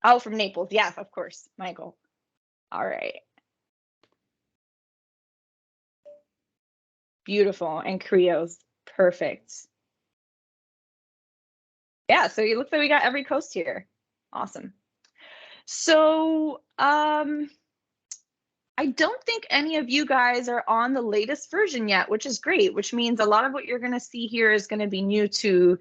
Oh, from Naples. Yes, of course, Michael. All right. Beautiful. And Creo's. Perfect. Yeah, so it looks like we got every coast here. Awesome. So, I don't think any of you guys are on the latest version yet, which is great, which means a lot of what you're going to see here is going to be new to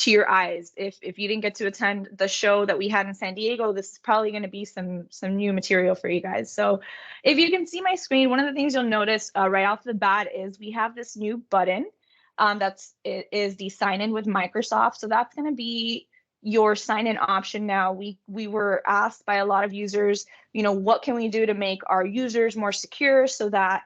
your eyes. If you didn't get to attend the show that we had in San Diego, this is probably going to be some new material for you guys. So if you can see my screen, one of the things you'll notice right off the bat is we have this new button. It is the sign in with Microsoft. So that's going to be your sign in option now. We were asked by a lot of users, what can we do to make our users more secure so that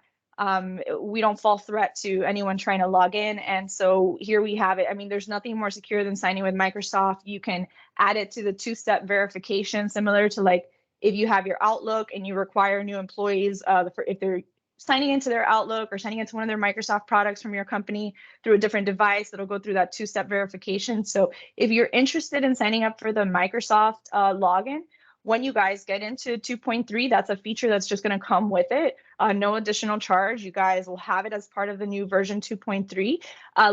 we don't fall threat to anyone trying to log in. And so here we have it. I mean, there's nothing more secure than signing with Microsoft. You can add it to the two-step verification, similar to like if you have your Outlook and you require new employees, if they're signing into their Outlook or signing into one of their Microsoft products from your company through a different device, it'll go through that two-step verification. So if you're interested in signing up for the Microsoft login, when you guys get into 2.3, that's a feature that's just going to come with it. No additional charge. You guys will have it as part of the new version 2.3.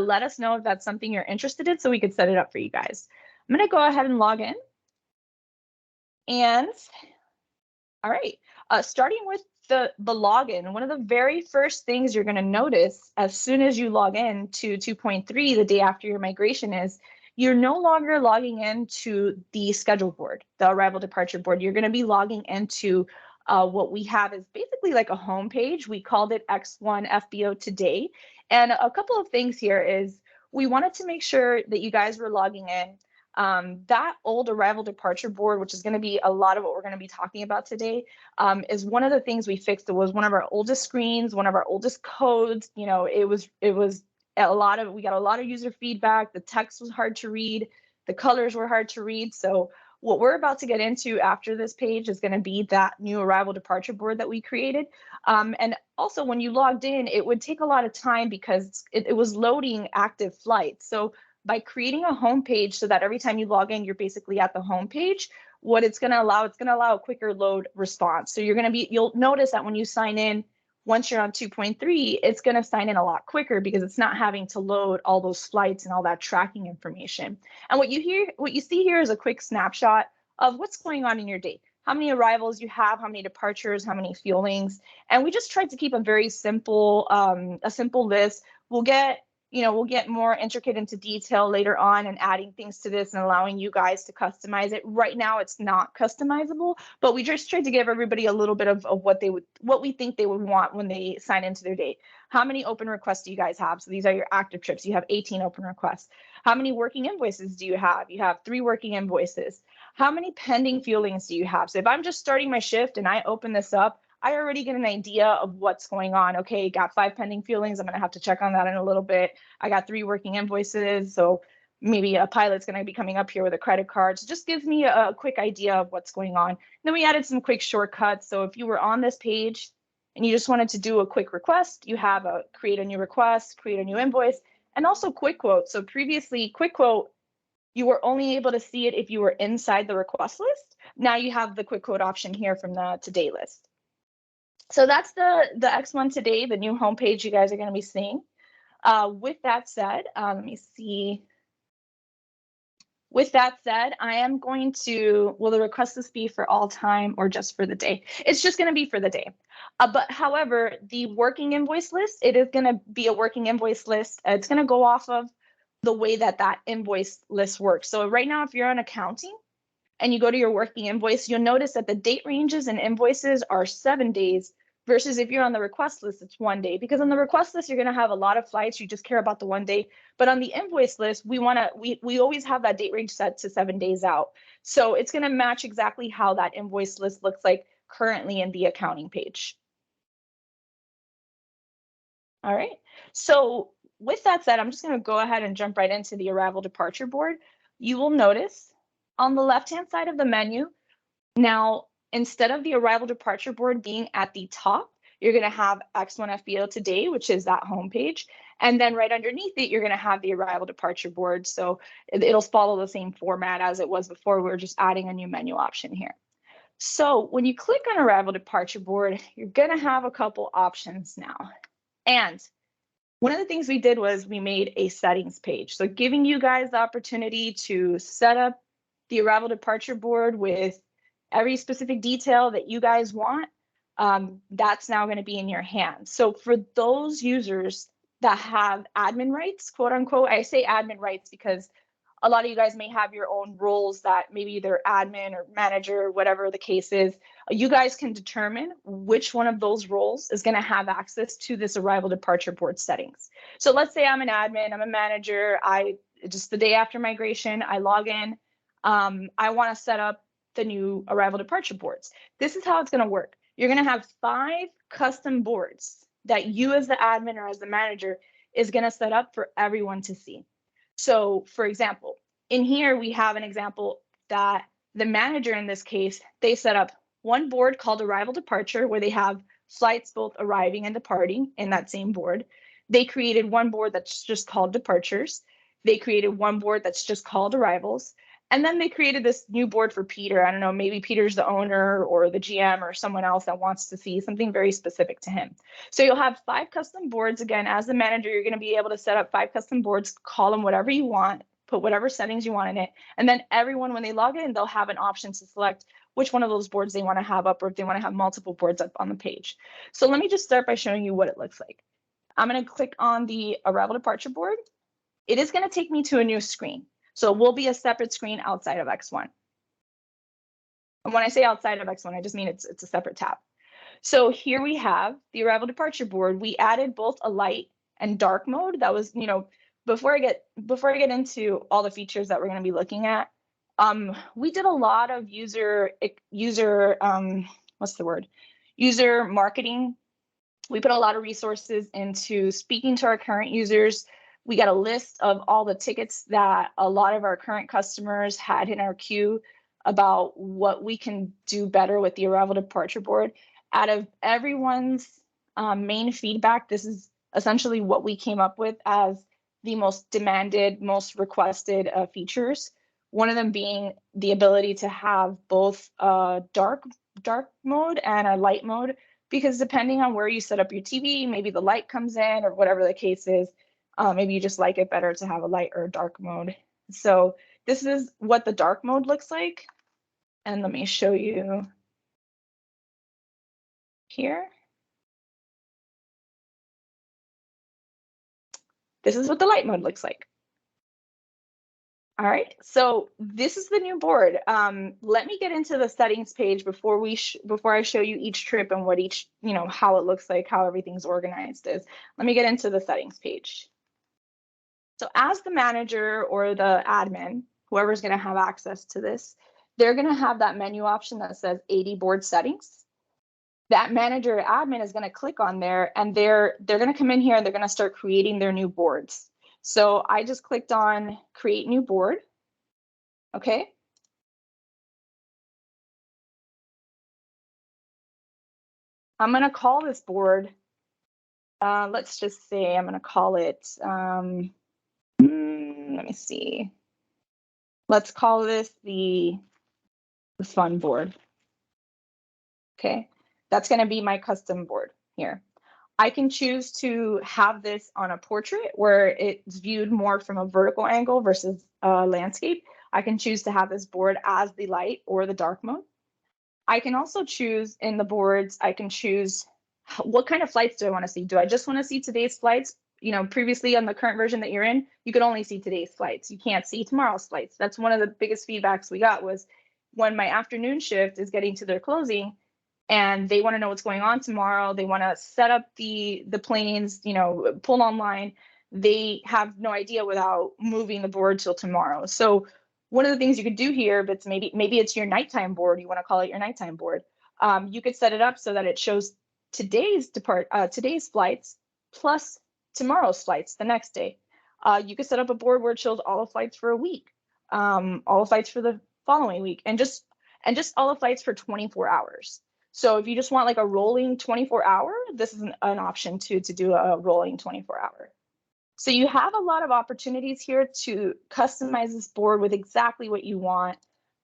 Let us know if that's something you're interested in so we could set it up for you guys. I'm going to go ahead and log in. And all right, starting with the login, one of the very first things you're going to notice as soon as you log in to 2.3 the day after your migration is you're no longer logging into the schedule board, the arrival departure board. You're going to be logging into what we have is basically like a home page. We called it X1 FBO Today. And a couple of things here is we wanted to make sure that you guys were logging in. That old arrival departure board, which is going to be a lot of what we're going to be talking about today, is one of the things we fixed. It was one of our oldest screens, one of our oldest codes. It was we got a lot of user feedback. The text was hard to read, the colors were hard to read. So what we're about to get into after this page is going to be that new arrival departure board that we created. And also when you logged in, it would take a lot of time because it was loading active flights. So by creating a home page so that every time you log in, you're basically at the home page, what it's going to allow a quicker load response. So you'll notice that when you sign in, once you're on 2.3, it's going to sign in a lot quicker because it's not having to load all those flights and all that tracking information. And what you see here is a quick snapshot of what's going on in your day. How many arrivals you have, how many departures, how many fuelings. And we just tried to keep a very simple list. We'll get more intricate into detail later on and adding things to this and allowing you guys to customize it. Right now, it's not customizable, but we just tried to give everybody a little bit of what we think they would want when they sign into their date. How many open requests do you guys have? So these are your active trips. You have 18 open requests. How many working invoices do you have? You have 3 working invoices. How many pending fuelings do you have? So if I'm just starting my shift and I open this up, I already get an idea of what's going on. Okay, got 5 pending fuelings. I'm going to have to check on that in a little bit. I got 3 working invoices. So maybe a pilot's going to be coming up here with a credit card. So just gives me a quick idea of what's going on. And then we added some quick shortcuts. So if you were on this page and you just wanted to do a quick request, you have a create a new request, create a new invoice, and also quick quote. So previously, quick quote, you were only able to see it if you were inside the request list. Now you have the quick quote option here from the today list. So that's the X1 Today, the new homepage you guys are going to be seeing. With that said, let me see. With that said, I am going to, will the request list be for all time or just for the day? It's just going to be for the day. But however, the working invoice list, it is going to be a working invoice list. It's going to go off of the way that invoice list works. So right now, if you're on accounting and you go to your working invoice, you'll notice that the date ranges and invoices are 7 days versus if you're on the request list, it's 1 day. Because on the request list, you're going to have a lot of flights. You just care about the 1 day. But on the invoice list, we always have that date range set to 7 days out. So it's going to match exactly how that invoice list looks like currently in the accounting page. All right. So with that said, I'm just going to go ahead and jump right into the arrival departure board. You will notice on the left-hand side of the menu, now, instead of the arrival departure board being at the top, you're going to have X1 FBO Today, which is that homepage. And then right underneath it, you're going to have the arrival departure board. So it'll follow the same format as it was before. We're just adding a new menu option here. So when you click on arrival departure board, you're going to have a couple options now. And one of the things we did was we made a settings page. So giving you guys the opportunity to set up the arrival departure board with every specific detail that you guys want, that's now going to be in your hands. So for those users that have admin rights, quote unquote, I say admin rights because a lot of you guys may have your own roles that maybe they're admin or manager, whatever the case is. You guys can determine which one of those roles is going to have access to this arrival departure board settings. So let's say I'm an admin, I'm a manager, just the day after migration, I log in. I want to set up the new arrival departure boards. This is how it's going to work. You're going to have 5 custom boards that you as the admin or as the manager is going to set up for everyone to see. So for example, in here, we have an example that the manager in this case, they set up one board called arrival departure where they have flights both arriving and departing in that same board. They created one board that's just called departures. They created one board that's just called arrivals. And then they created this new board for Peter. I don't know, maybe Peter's the owner or the GM or someone else that wants to see something very specific to him. So you'll have 5 custom boards. Again, as the manager, you're going to be able to set up 5 custom boards, call them whatever you want, put whatever settings you want in it. And then everyone, when they log in, they'll have an option to select which one of those boards they want to have up or if they want to have multiple boards up on the page. So let me just start by showing you what it looks like. I'm going to click on the arrival departure board. It is going to take me to a new screen. So it will be a separate screen outside of X1. And when I say outside of X1, I just mean it's a separate tab. So here we have the arrival departure board. We added both a light and dark mode. That was, before I get into all the features that we're going to be looking at, we did a lot of user marketing. We put a lot of resources into speaking to our current users. We got a list of all the tickets that a lot of our current customers had in our queue about what we can do better with the arrival departure board. Out of everyone's main feedback, this is essentially what we came up with as the most demanded, most requested features. One of them being the ability to have both a dark mode and a light mode, because depending on where you set up your TV, maybe the light comes in or whatever the case is. Maybe you just like it better to have a light or a dark mode. So this is what the dark mode looks like. And let me show you here. This is what the light mode looks like. All right, so this is the new board. Let me get into the settings page before I show you each trip and what each, how it looks like, how everything's organized is. Let me get into the settings page. So as the manager or the admin, whoever's going to have access to this, they're going to have that menu option that says 80 board settings. That manager or admin is going to click on there and they're going to come in here and they're going to start creating their new boards. So I just clicked on create new board. Okay. I'm going to call this board. Let's just say I'm going to call it, let me see. Let's call this the fun board. Okay. That's going to be my custom board here. I can choose to have this on a portrait where it's viewed more from a vertical angle versus a landscape. I can choose to have this board as the light or the dark mode. I can also choose in the boards, I can choose what kind of flights do I want to see? Do I just want to see today's flights? Previously on the current version that you're in, you could only see today's flights. You can't see tomorrow's flights. That's one of the biggest feedbacks we got was when my afternoon shift is getting to their closing, and they want to know what's going on tomorrow. They want to set up the planes, pull online. They have no idea without moving the board till tomorrow. So one of the things you could do here, but maybe it's your nighttime board. You want to call it your nighttime board. You could set it up so that it shows today's flights plus tomorrow's flights the next day. You could set up a board where it shows all the flights for a week, all the flights for the following week, and just all the flights for 24 hours. So if you just want like a rolling 24-hour, this is an option to do a rolling 24-hour. So you have a lot of opportunities here to customize this board with exactly what you want.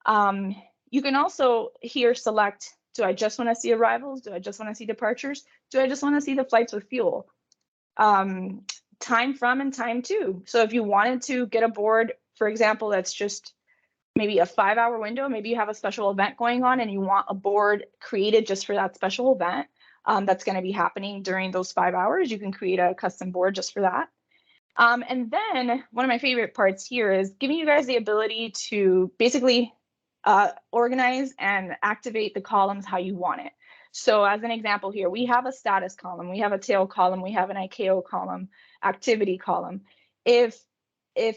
Um, you can also here select, do I just want to see arrivals? Do I just want to see departures? Do I just want to see the flights with fuel? Um, time from and time to. So if you wanted to get a board, for example, that's just maybe a 5-hour window, maybe you have a special event going on and you want a board created just for that special event that's going to be happening during those 5 hours, you can create a custom board just for that. And then one of my favorite parts here is giving you guys the ability to basically organize and activate the columns how you want it. So as an example here, we have a status column, we have a tail column, we have an ICAO column, activity column. If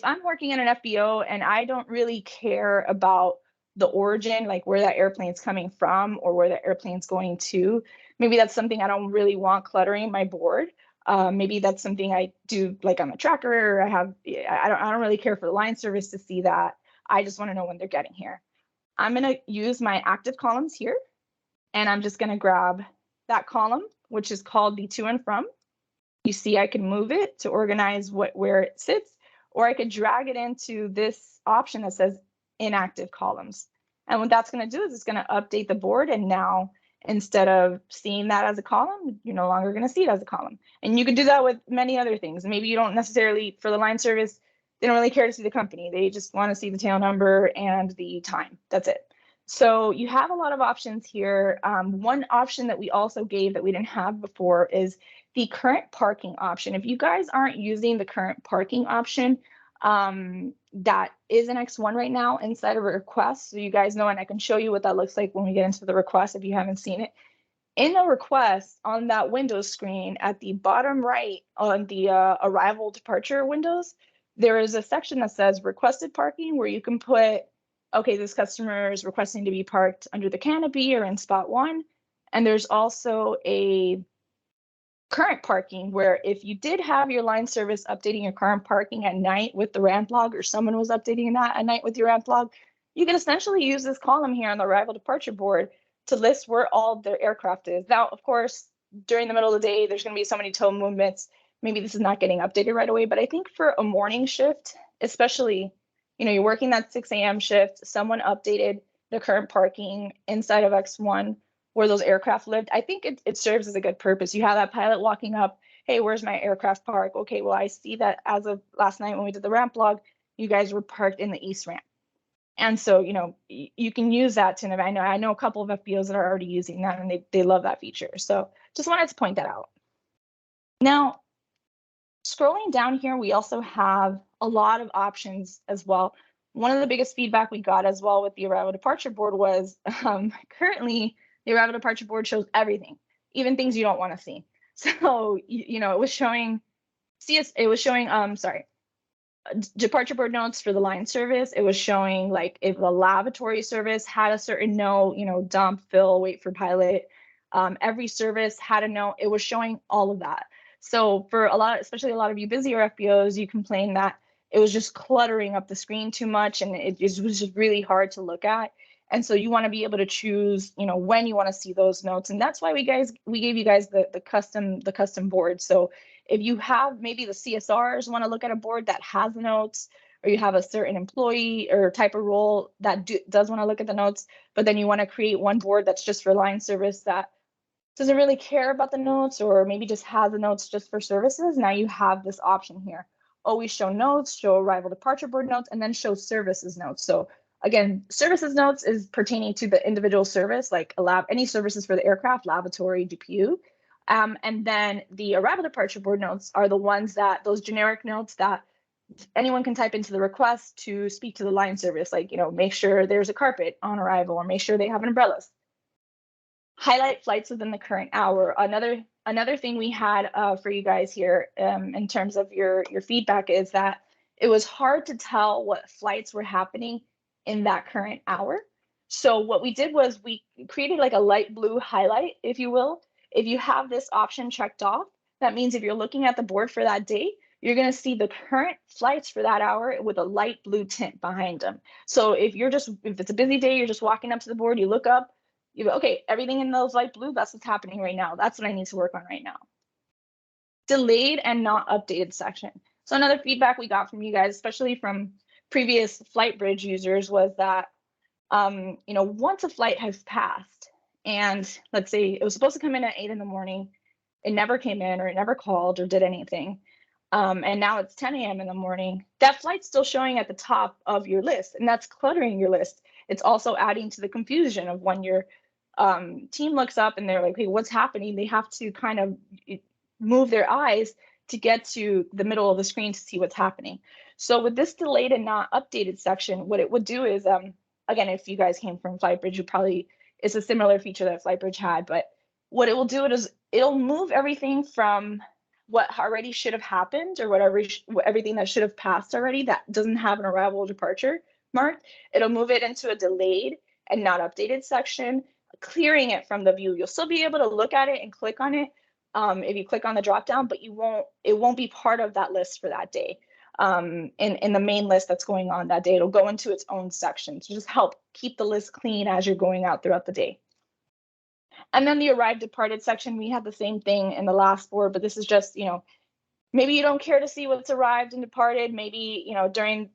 I'm working in an FBO and I don't really care about the origin, like where that airplane's coming from or where the airplane's going to, maybe that's something I don't really want cluttering my board. Maybe that's something I do like on a tracker, or I don't really care for the line service to see that. I just want to know when they're getting here. I'm going to use my active columns here, and I'm just going to grab that column, which is called the to and from. You see I can move it to organize where it sits, or I could drag it into this option that says inactive columns. And what that's going to do is it's going to update the board, and now instead of seeing that as a column, you're no longer going to see it as a column. And you could do that with many other things. Maybe you don't necessarily, for the line service, they don't really care to see the company. They just want to see the tail number and the time. That's it. So you have a lot of options here. One option that we also gave that we didn't have before is the current parking option. If you guys aren't using the current parking option, that is an X1 right now inside of a request. So you guys know, and I can show you what that looks like when we get into the request if you haven't seen it. In the request on that Windows screen at the bottom right on the arrival departure windows, there is a section that says requested parking where you can put, okay, this customer is requesting to be parked under the canopy or in spot 1. And there's also a current parking where if you did have your line service updating your current parking at night with the ramp log, or someone was updating that at night with your ramp log, you can essentially use this column here on the arrival departure board to list where all their aircraft is. Now, of course, during the middle of the day, there's going to be so many tow movements. Maybe this is not getting updated right away, but I think for a morning shift, especially, you're working that 6 a.m. shift, someone updated the current parking inside of X1 where those aircraft lived. I think it serves as a good purpose. You have that pilot walking up, hey, where's my aircraft park? Okay, well, I see that as of last night when we did the ramp log, you guys were parked in the east ramp. And so, you can use that to, I know a couple of FBOs that are already using that, and they love that feature. So just wanted to point that out. Now, scrolling down here, we also have a lot of options as well. One of the biggest feedback we got as well with the arrival departure board was currently the arrival departure board shows everything, even things you don't want to see. So, it was showing departure board notes for the line service. It was showing like if the lavatory service had a certain note, dump, fill, wait for pilot. Every service had a note. It was showing all of that. So for especially a lot of you busier FBOs, you complained that it was just cluttering up the screen too much, and it was just really hard to look at. And so you want to be able to choose, when you want to see those notes. And that's why we gave you guys the custom board. So if you have maybe the CSRs want to look at a board that has the notes, or you have a certain employee or type of role that does want to look at the notes, but then you want to create one board that's just for line service that doesn't really care about the notes, or maybe just has the notes just for services, now you have this option here. Always show notes, show arrival departure board notes, and then show services notes. So again, services notes is pertaining to the individual service, like any services for the aircraft, lavatory, DPU. And then the arrival departure board notes are the ones those generic notes that anyone can type into the request to speak to the line service, like, make sure there's a carpet on arrival, or make sure they have umbrellas. Highlight flights within the current hour. Another thing we had for you guys here in terms of your feedback is that it was hard to tell what flights were happening in that current hour. So what we did was we created like a light blue highlight, if you will. If you have this option checked off, that means if you're looking at the board for that day, you're going to see the current flights for that hour with a light blue tint behind them. So if it's a busy day, you're just walking up to the board, you look up, you go, okay, everything in those light blue, that's what's happening right now. That's what I need to work on right now. Delayed and not updated section. So another feedback we got from you guys, especially from previous Flightbridge users, was that once a flight has passed, and let's say it was supposed to come in at 8 in the morning, it never came in, or it never called or did anything, and now it's 10 a.m. in the morning, that flight's still showing at the top of your list, and that's cluttering your list. It's also adding to the confusion of when your team looks up and they're like, hey, what's happening? They have to kind of move their eyes to get to the middle of the screen to see what's happening. So with this delayed and not updated section, what it would do is, again, if you guys came from Flightbridge, you probably, it's a similar feature that Flightbridge had, but what it will do is it'll move everything from what already should have happened, or whatever, everything that should have passed already that doesn't have an arrival or departure marked. It'll move it into a delayed and not updated section, clearing it from the view. You'll still be able to look at it and click on it if you click on the drop down, but it won't be part of that list for that day. In the main list that's going on that day, it'll go into its own section to just help keep the list clean as you're going out throughout the day. And then the arrived departed section, we had the same thing in the last board, but this is just, maybe you don't care to see what's arrived and departed. Maybe, during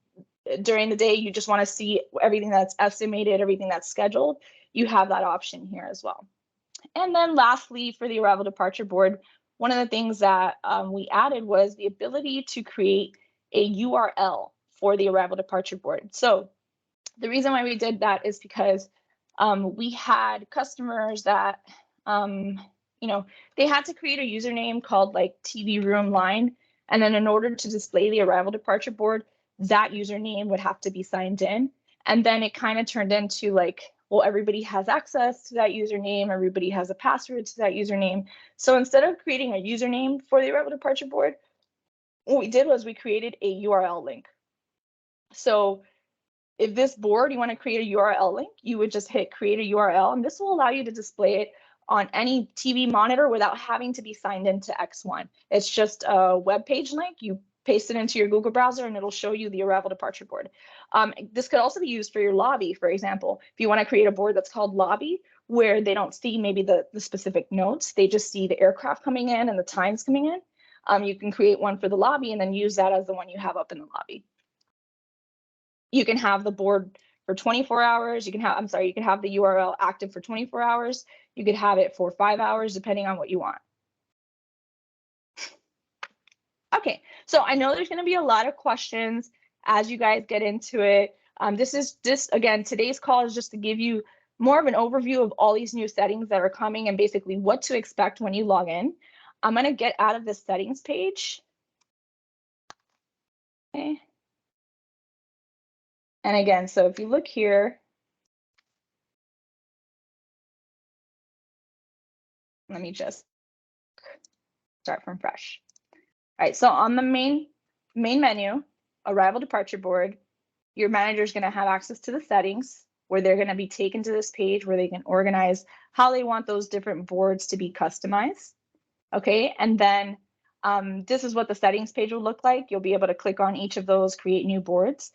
the day, you just want to see everything that's estimated, everything that's scheduled. You have that option here as well. And then lastly, for the arrival departure board, one of the things that we added was the ability to create a URL for the arrival departure board. So the reason why we did that is because we had customers that, they had to create a username called like TV Room Line. And then in order to display the arrival departure board, that username would have to be signed in. And then it kind of turned into like, well, everybody has access to that username. Everybody has a password to that username. So instead of creating a username for the arrival departure board, what we did was we created a URL link. So if this board, you want to create a URL link, you would just hit create a URL, and this will allow you to display it on any TV monitor without having to be signed into X1. It's just a web page link. You paste it into your Google browser and it'll show you the arrival departure board. This could also be used for your lobby, for example. If you want to create a board that's called lobby, where they don't see maybe the specific notes, they just see the aircraft coming in and the times coming in, you can create one for the lobby and then use that as the one you have up in the lobby. You can have the board for 24 hours. You can have the URL active for 24 hours. You could have it for 5 hours, depending on what you want. Okay, so I know there's going to be a lot of questions as you guys get into it. Again, today's call is just to give you more of an overview of all these new settings that are coming and basically what to expect when you log in. I'm going to get out of the settings page. Okay. And again, so if you look here, let me just start from fresh. All right, so on the main menu, arrival departure board, your manager is going to have access to the settings, where they're going to be taken to this page where they can organize how they want those different boards to be customized. Okay, and then this is what the settings page will look like. You'll be able to click on each of those, create new boards.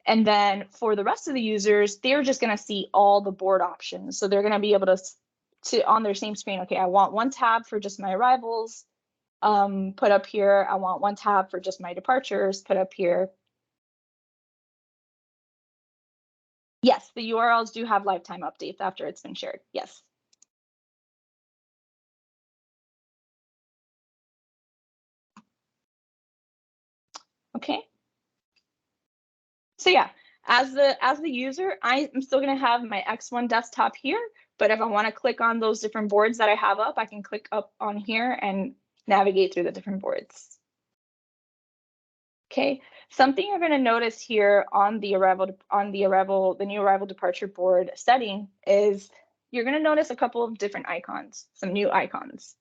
And then for the rest of the users, they're just going to see all the board options. So they're going to be able to on their same screen, okay, I want one tab for just my arrivals, put up here. I want one tab for just my departures, put up here. Yes, the URLs do have lifetime updates after it's been shared. Yes. Okay. So yeah, as the user, I'm still going to have my X1 desktop here, but if I want to click on those different boards that I have up, I can click up on here and navigate through the different boards. Okay, something you're going to notice here on the new arrival departure board setting is you're going to notice a couple of different icons, some new icons.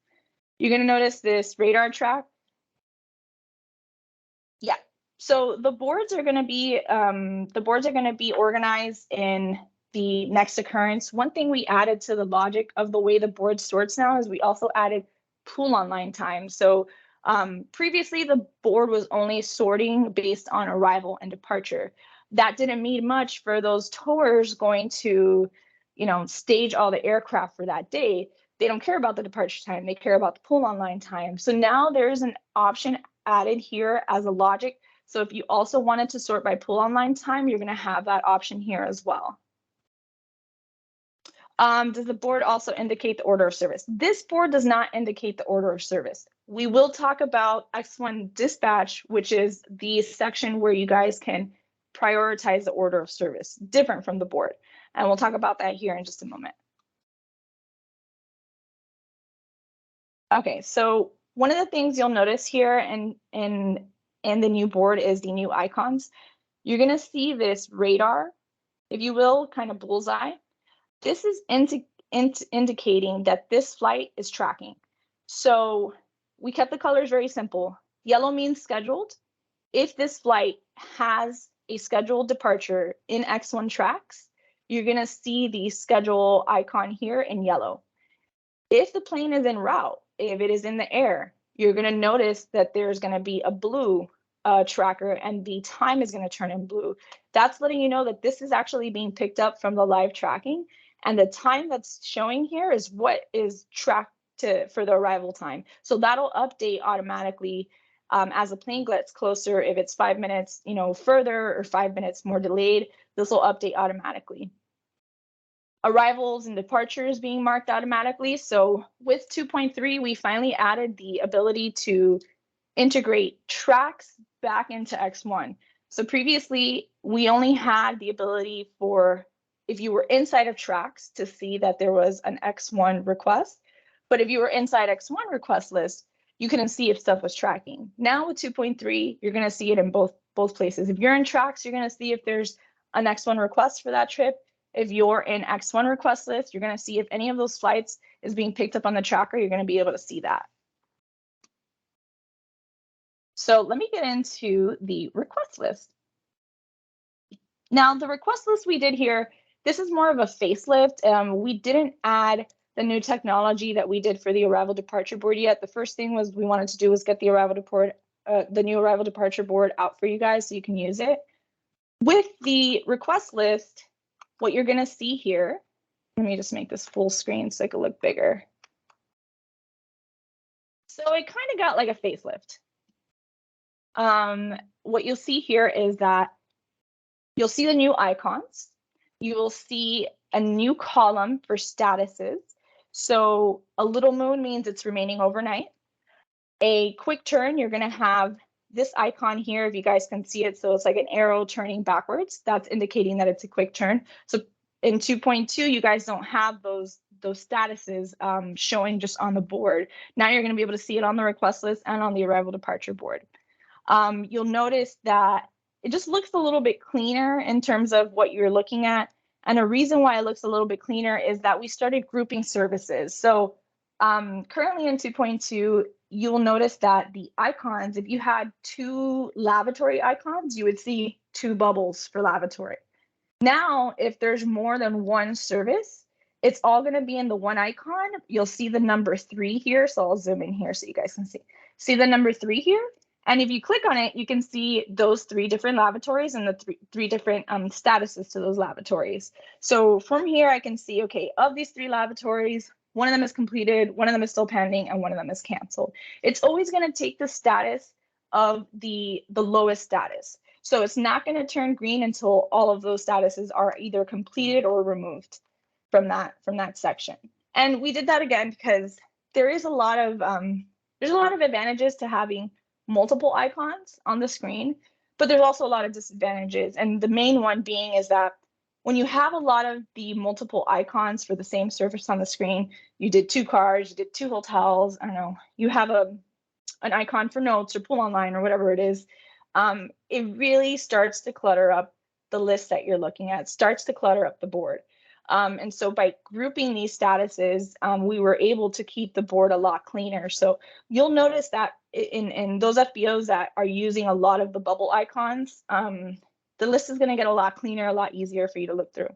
You're going to notice this radar track. Yeah. So the boards are going to be organized in the next occurrence. One thing we added to the logic of the way the board sorts now is we also added pool online time. So previously the board was only sorting based on arrival and departure. That didn't mean much for those towers going to, stage all the aircraft for that day. They don't care about the departure time. They care about the pool online time. So now there's an option added here as a logic. So if you also wanted to sort by pull online time, you're going to have that option here as well. Does the board also indicate the order of service? This board does not indicate the order of service. We will talk about X1 dispatch, which is the section where you guys can prioritize the order of service, different from the board. And we'll talk about that here in just a moment. Okay, so one of the things you'll notice here in the new board is the new icons. You're going to see this radar, if you will, kind of bullseye. This is indicating that this flight is tracking. So we kept the colors very simple. Yellow means scheduled. If this flight has a scheduled departure in X1 tracks, you're going to see the schedule icon here in yellow. If the plane is en route, if it is in the air, you're going to notice that there's going to be a blue tracker and the time is going to turn in blue. That's letting you know that this is actually being picked up from the live tracking. And the time that's showing here is what is tracked for the arrival time. So that'll update automatically as the plane gets closer. If it's 5 minutes, further or 5 minutes more delayed, this will update automatically. Arrivals and departures being marked automatically. So with 2.3, we finally added the ability to integrate tracks back into X1. So previously, we only had the ability for, if you were inside of tracks, to see that there was an X1 request. But if you were inside X1 request list, you couldn't see if stuff was tracking. Now with 2.3, you're going to see it in both places. If you're in tracks, you're going to see if there's an X1 request for that trip. If you're in X1 request list, you're going to see if any of those flights is being picked up on the tracker, you're going to be able to see that. So let me get into the request list. Now, the request list we did here, this is more of a facelift. We didn't add the new technology that we did for the arrival departure board yet. The first thing was we wanted to do was get the new arrival departure board out for you guys so you can use it. With the request list, what you're going to see here, let me just make this full screen so it can look bigger. So it kind of got like a facelift. What you'll see here is that you'll see the new icons. You will see a new column for statuses. So a little moon means it's remaining overnight. A quick turn, you're going to have this icon here, if you guys can see it. So it's like an arrow turning backwards. That's indicating that it's a quick turn. So in 2.2, you guys don't have those statuses showing just on the board. Now you're going to be able to see it on the request list and on the arrival departure board. You'll notice that it just looks a little bit cleaner in terms of what you're looking at. And a reason why it looks a little bit cleaner is that we started grouping services. So currently in 2.2, you'll notice that the icons, if you had 2 lavatory icons, you would see 2 bubbles for lavatory. Now, if there's more than one service, it's all going to be in the one icon. You'll see the number 3 here. So I'll zoom in here so you guys can see the number 3 here. And if you click on it, you can see those 3 different lavatories and the three different statuses to those lavatories. So from here, I can see, okay, of these 3 lavatories, one of them is completed, one of them is still pending, and one of them is canceled. It's always going to take the status of the lowest status. So it's not going to turn green until all of those statuses are either completed or removed from that section. And we did that again because there's a lot of advantages to having multiple icons on the screen, but there's also a lot of disadvantages. And the main one being is that when you have a lot of the multiple icons for the same service on the screen, you did 2 cars, you did 2 hotels, I don't know, you have an icon for notes or pull online or whatever it is, it really starts to clutter up the list that you're looking at, starts to clutter up the board. And so by grouping these statuses, we were able to keep the board a lot cleaner. So you'll notice that in those FBOs that are using a lot of the bubble icons, the list is going to get a lot cleaner, a lot easier for you to look through.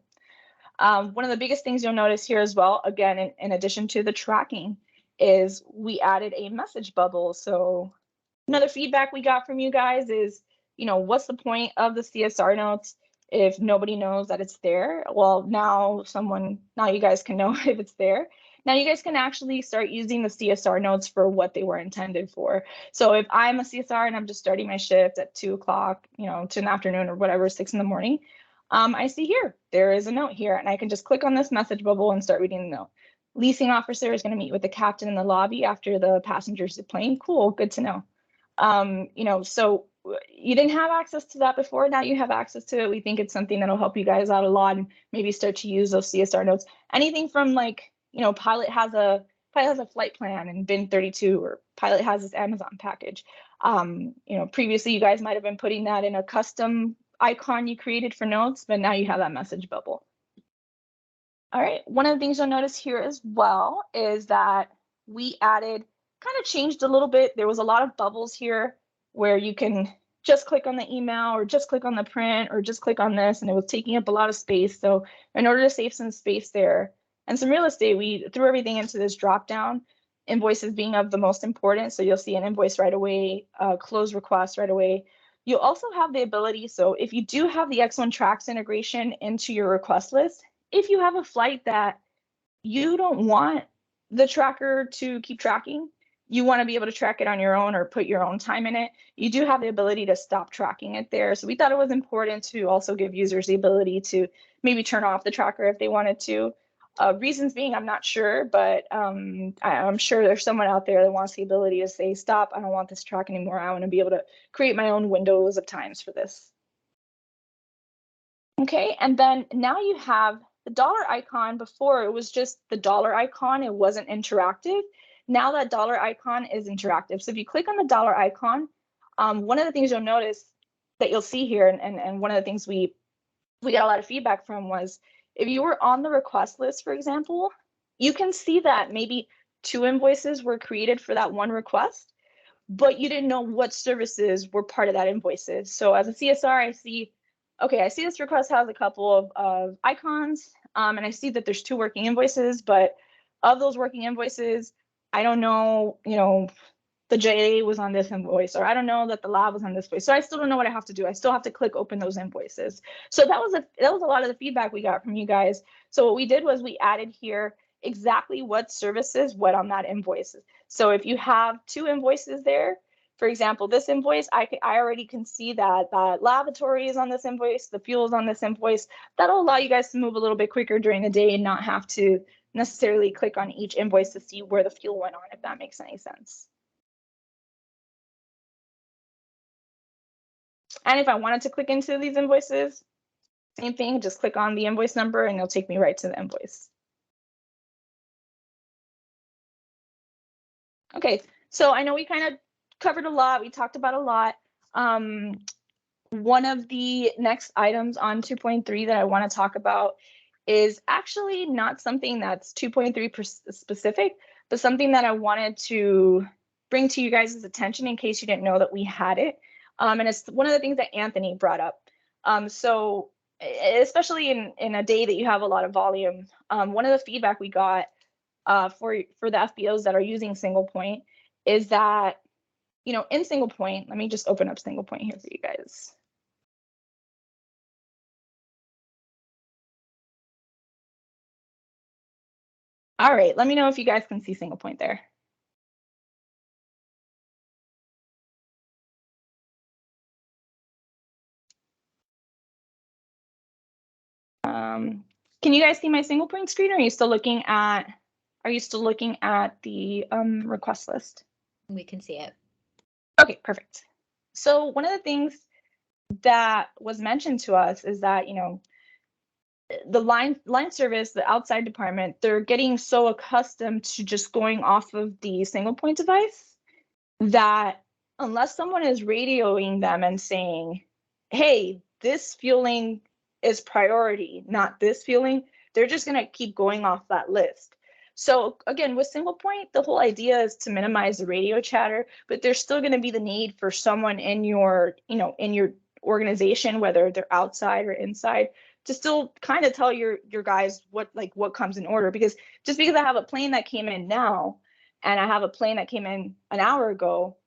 One of the biggest things you'll notice here as well, again, in addition to the tracking, is we added a message bubble. So another feedback we got from you guys is, what's the point of the CSR notes if nobody knows that it's there? Well, now you guys can know if it's there. Now you guys can actually start using the CSR notes for what they were intended for. So if I'm a CSR and I'm just starting my shift at 2 o'clock, you know, to an afternoon or whatever, 6 in the morning, I see here, there is a note here, and I can just click on this message bubble and start reading the note. Leasing officer is going to meet with the captain in the lobby after the passengers deplane. Cool, good to know. You know, so you didn't have access to that before. Now you have access to it. We think it's something that'll help you guys out a lot and maybe start to use those CSR notes. Anything from like, you know, pilot has a flight plan in bin 32, or pilot has this Amazon package. You know, previously you guys might have been putting that in a custom icon you created for notes, but now you have that message bubble. All right, one of the things you'll notice here as well is that we added, kind of changed a little bit. There was a lot of bubbles here where you can just click on the email or just click on the print or just click on this, and it was taking up a lot of space. So in order to save some space there and some real estate, we threw everything into this drop down, invoices being of the most important. So you'll see an invoice right away, close request right away. You'll also have the ability, so if you do have the X1 Tracks integration into your request list, if you have a flight that you don't want the tracker to keep tracking, you want to be able to track it on your own or put your own time in it, you do have the ability to stop tracking it there. So we thought it was important to also give users the ability to maybe turn off the tracker if they wanted to. Reasons being, I'm not sure, but I'm sure there's someone out there that wants the ability to say, stop, I don't want this track anymore. I want to be able to create my own windows of times for this. Okay, and then now you have the dollar icon. Before it was just the dollar icon, it wasn't interactive. Now that dollar icon is interactive. So if you click on the dollar icon, one of the things you'll notice that you'll see here, and one of the things we got a lot of feedback from was, if you were on the request list, for example, you can see that maybe 2 invoices were created for that one request, but you didn't know what services were part of that invoices. So as a CSR, I see, okay, I see this request has a couple of icons, and I see that there's 2 working invoices, but of those working invoices, I don't know, you know, the JA was on this invoice, or I don't know that the lab was on this invoice. So I still don't know what I have to do. I still have to click open those invoices. So that was a lot of the feedback we got from you guys. So what we did was we added here exactly what services went on that invoice. So if you have 2 invoices there, for example, this invoice, I already can see that that lavatory is on this invoice, the fuel is on this invoice. That'll allow you guys to move a little bit quicker during the day and not have to necessarily click on each invoice to see where the fuel went on, if that makes any sense. And if I wanted to click into these invoices, same thing, just click on the invoice number and it'll take me right to the invoice. Okay, so I know we kind of covered a lot. We talked about a lot. One of the next items on 2.3 that I want to talk about is actually not something that's 2.3 specific, but something that I wanted to bring to you guys' attention in case you didn't know that we had it. And it's one of the things that Anthony brought up. So especially in a day that you have a lot of volume, one of the feedback we got for the FBOs that are using single point is that, you know, in single point, let me just open up single point here for you guys. All right, let me know if you guys can see single point there. Can you guys see my single point screen, or are you still looking at the request list? We can see it. Okay, perfect. So one of the things that was mentioned to us is that, you know, the line service, the outside department, they're getting so accustomed to just going off of the single point device that unless someone is radioing them and saying, hey, this fueling is priority, not this fueling, they're just going to keep going off that list. So again, with single point, the whole idea is to minimize the radio chatter, but there's still going to be the need for someone in your, you know, in your organization, whether they're outside or inside, to still kind of tell your guys what comes in order. Because just because I have a plane that came in now and I have a plane that came in an hour ago,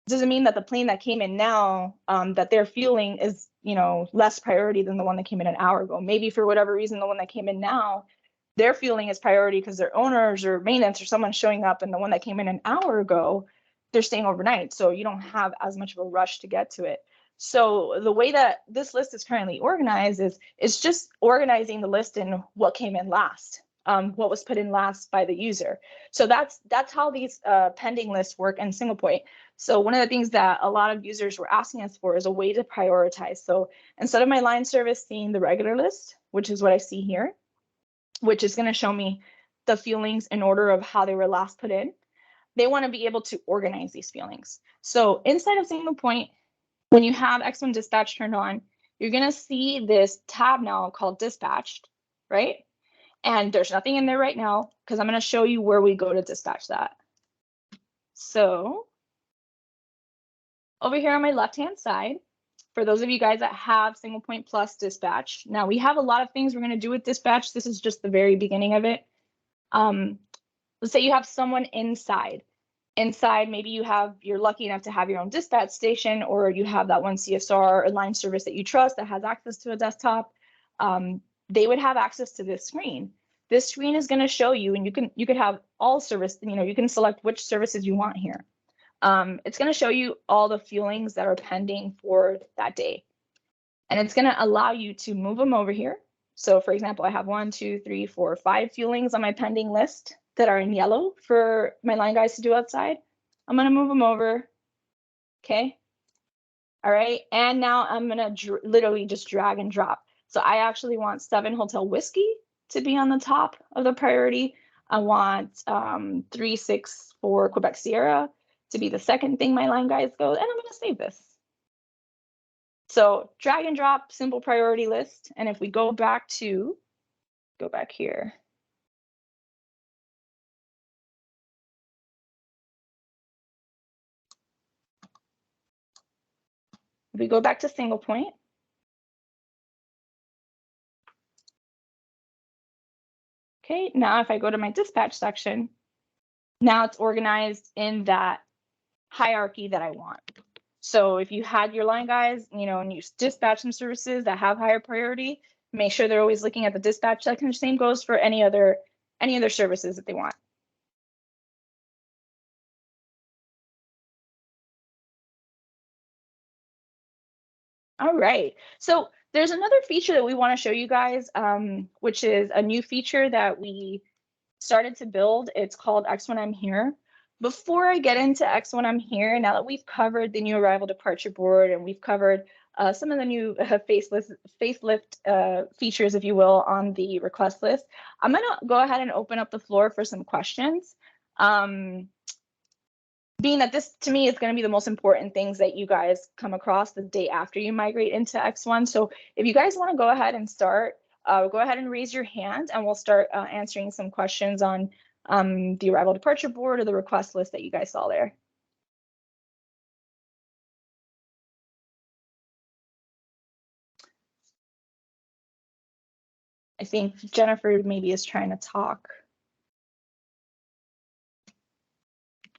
doesn't mean that the plane that came in now, that their fueling is, you know, less priority than the one that came in an hour ago. Maybe for whatever reason, the one that came in now they're feeling as priority because their owners or maintenance or someone showing up, and the one that came in an hour ago, they're staying overnight. So you don't have as much of a rush to get to it. So the way that this list is currently organized is it's just organizing the list in what came in last, what was put in last by the user. So that's how these pending lists work in SinglePoint. So one of the things that a lot of users were asking us for is a way to prioritize. So instead of my line service seeing the regular list, which is what I see here, which is going to show me the feelings in order of how they were last put in, they want to be able to organize these feelings. So inside of SinglePoint, when you have X1 Dispatch turned on, you're going to see this tab now called Dispatched, right? And there's nothing in there right now because I'm going to show you where we go to dispatch that. So over here on my left-hand side, for those of you guys that have SinglePoint Plus Dispatch, now we have a lot of things we're going to do with Dispatch. This is just the very beginning of it. Let's say you have someone inside. Inside, maybe you're lucky enough to have your own dispatch station, or you have that one CSR or line service that you trust that has access to a desktop. They would have access to this screen. This screen is going to show you, and you could have all service, you can select which services you want here. It's going to show you all the feelings that are pending for that day. And it's going to allow you to move them over here. So for example, I have 1, 2, 3, 4, 5 feelings on my pending list that are in yellow for my line guys to do outside. I'm going to move them over. Okay. All right. And now I'm going to literally just drag and drop. So I actually want 7 Hotel Whiskey to be on the top of the priority. I want 3, 6, 4 Quebec Sierra to be the second thing my line guys go, and I'm going to save this. So drag and drop, simple priority list. And if we go back here. If we go back to SinglePoint, okay, now if I go to my dispatch section, now it's organized in that hierarchy that I want. So if you had your line guys, and you dispatch some services that have higher priority, make sure they're always looking at the dispatch section. Same goes for any other services that they want. All right. So there's another feature that we want to show you guys, which is a new feature that we started to build. It's called X1 I'm Here. Before I get into X1 I'm Here, now that we've covered the new arrival departure board and we've covered some of the new facelift features, if you will, on the request list, I'm going to go ahead and open up the floor for some questions. Being that this, to me, is going to be the most important things that you guys come across the day after you migrate into X1. So if you guys want to go ahead and start, go ahead and raise your hand, and we'll start answering some questions on the arrival departure board or the request list that you guys saw there. I think Jennifer maybe is trying to talk.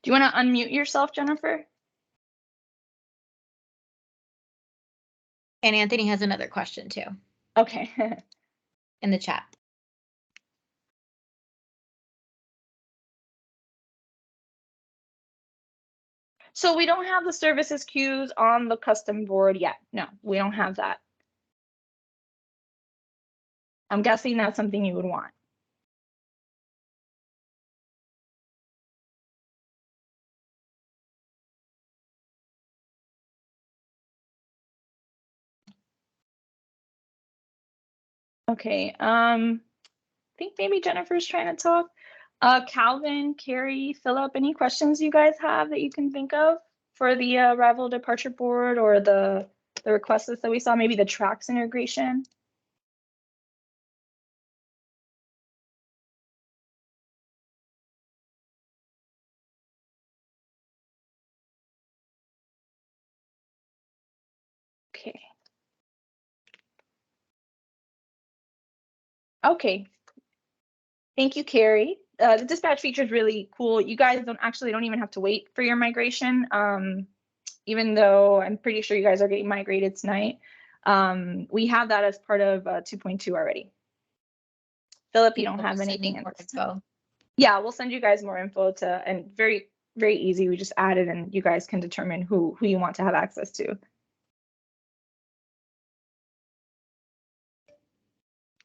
Do you want to unmute yourself, Jennifer? And Anthony has another question too. Okay. In the chat. So we don't have the services queues on the custom board yet. No, we don't have that. I'm guessing that's something you would want. Okay, I think maybe Jennifer's trying to talk. Calvin, Carrie, Philip, any questions you guys have that you can think of for the arrival departure board or the request list that we saw, maybe the tracks integration? Okay. Okay. Thank you, Carrie. The dispatch feature is really cool. You guys don't even have to wait for your migration. Even though I'm pretty sure you guys are getting migrated tonight. We have that as part of 2.2 already. Philip, you don't have Sending anything more at this time. info. Yeah, we'll send you guys more info and very, very easy. We just add it and you guys can determine who you want to have access to.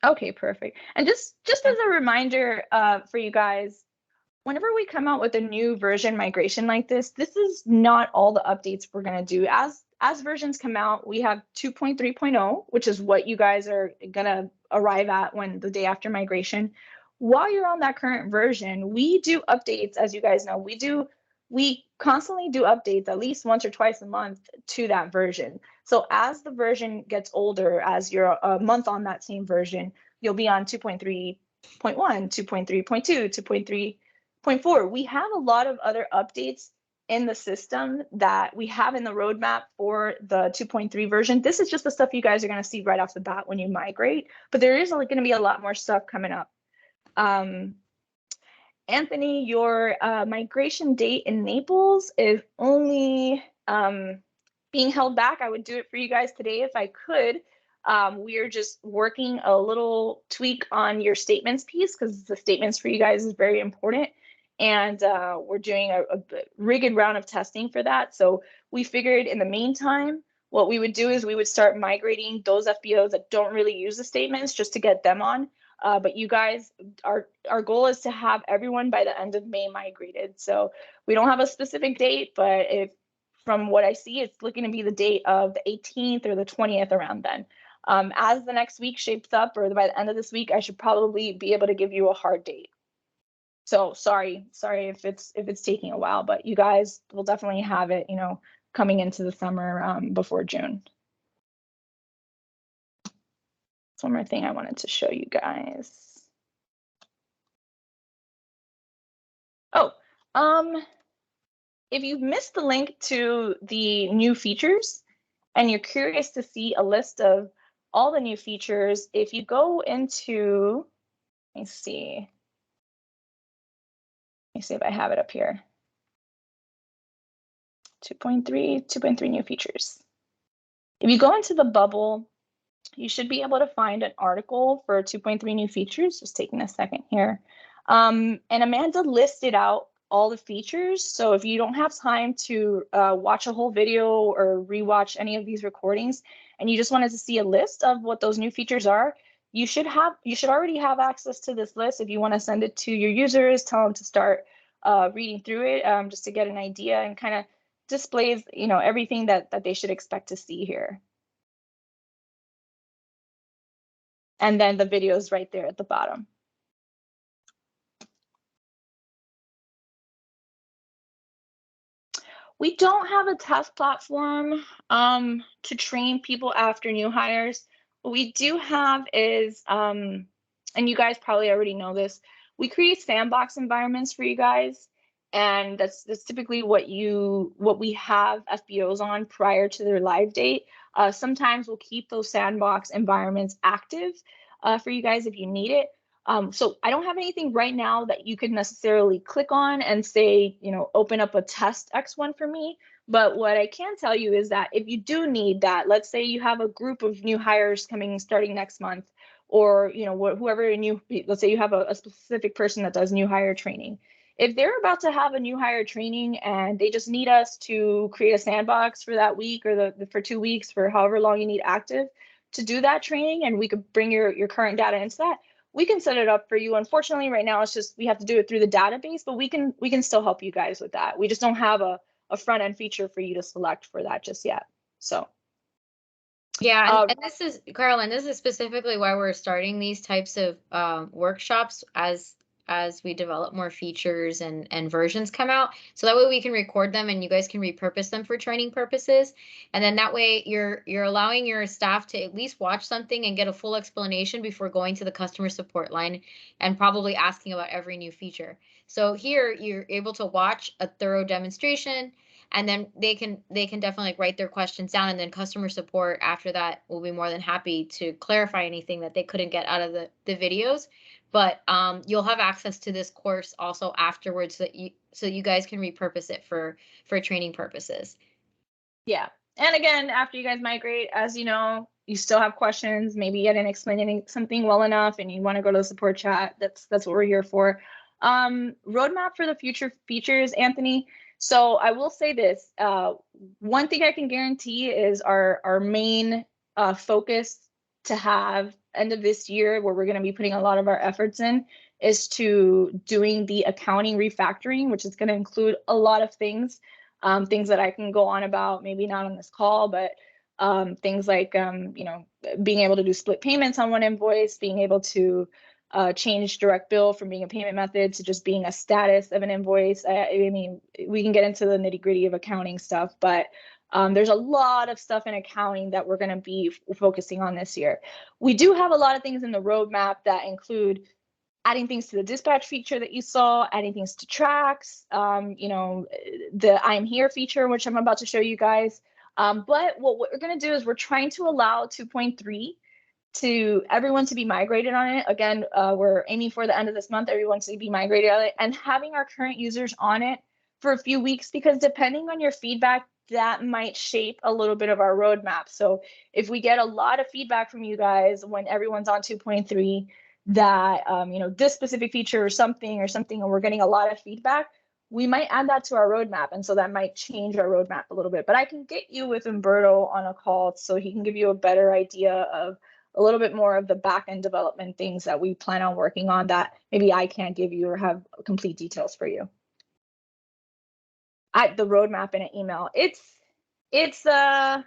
Okay, perfect. And just as a reminder for you guys, whenever we come out with a new version migration like this is not all the updates we're going to do. As versions come out, we have 2.3.0, which is what you guys are going to arrive at when the day after migration. While you're on that current version, we do updates, as you guys know. We constantly do updates at least once or twice a month to that version. So as the version gets older, as you're a month on that same version, you'll be on 2.3.1, 2.3.2, 2.3.4. We have a lot of other updates in the system that we have in the roadmap for the 2.3 version. This is just the stuff you guys are going to see right off the bat when you migrate, but there is going to be a lot more stuff coming up. Anthony, your migration date in Naples is only being held back. I would do it for you guys today if I could. We are just working a little tweak on your statements piece because the statements for you guys is very important. And we're doing a rigged round of testing for that. So we figured in the meantime, what we would do is we would start migrating those FBOs that don't really use the statements just to get them on. But you guys, our goal is to have everyone by the end of May migrated. So we don't have a specific date, but if from what I see, it's looking to be the date of the 18th or the 20th around then. As the next week shapes up, or by the end of this week, I should probably be able to give you a hard date. So sorry if it's taking a while, but you guys will definitely have it, coming into the summer before June. One more thing I wanted to show you guys. Oh, if you've missed the link to the new features and you're curious to see a list of all the new features, if you go into, let me see if I have it up here. 2.3 new features. If you go into the bubble, you should be able to find an article for 2.3 new features. Just taking a second here. And Amanda listed out all the features. So if you don't have time to watch a whole video or rewatch any of these recordings, and you just wanted to see a list of what those new features are, you should already have access to this list. If you want to send it to your users, tell them to start reading through it just to get an idea, and kind of displays everything that they should expect to see here. And then the video is right there at the bottom. We don't have a test platform to train people after new hires. What we do have is, and you guys probably already know this, we create sandbox environments for you guys. And that's typically what we have FBOs on prior to their live date. Sometimes we'll keep those sandbox environments active for you guys if you need it. So I don't have anything right now that you could necessarily click on and say, open up a test X1 for me. But what I can tell you is that if you do need that, let's say you have a group of new hires starting next month, or whoever let's say you have a specific person that does new hire training. If they're about to have a new hire training and they just need us to create a sandbox for that week or for 2 weeks, for however long you need active to do that training, and we could bring your current data into that, we can set it up for you. Unfortunately, right now it's just we have to do it through the database, but we can still help you guys with that. We just don't have a front end feature for you to select for that just yet. So yeah, and this is Carolyn. This is specifically why we're starting these types of workshops as we develop more features and versions come out, so that way we can record them and you guys can repurpose them for training purposes. And then that way you're allowing your staff to at least watch something and get a full explanation before going to the customer support line and probably asking about every new feature. So here you're able to watch a thorough demonstration, and then they can definitely write their questions down, and then customer support after that will be more than happy to clarify anything that they couldn't get out of the videos. But you'll have access to this course also afterwards, so you guys can repurpose it for training purposes. Yeah. And again, after you guys migrate, as you know, you still have questions, maybe I didn't explain something well enough and you want to go to the support chat, that's what we're here for. Roadmap for the future features, Anthony. So I will say this, one thing I can guarantee is our main focus to have end of this year, where we're going to be putting a lot of our efforts in, is to doing the accounting refactoring, which is going to include a lot of things, things that I can go on about, maybe not on this call, but things like, being able to do split payments on one invoice, being able to change direct bill from being a payment method to just being a status of an invoice. I mean, we can get into the nitty gritty of accounting stuff, but there's a lot of stuff in accounting that we're going to be focusing on this year. We do have a lot of things in the roadmap that include adding things to the dispatch feature that you saw, adding things to tracks, the I'm here feature, which I'm about to show you guys. But what we're going to do is we're trying to allow 2.3 to everyone to be migrated on it. Again, we're aiming for the end of this month, everyone to be migrated on it, and having our current users on it for a few weeks, because depending on your feedback, that might shape a little bit of our roadmap. So if we get a lot of feedback from you guys when everyone's on 2.3, that this specific feature or something, and we're getting a lot of feedback, we might add that to our roadmap, and so that might change our roadmap a little bit. But I can get you with Umberto on a call so he can give you a better idea of a little bit more of the back-end development things that we plan on working on that maybe I can't give you or have complete details for you. The roadmap in an email, it's a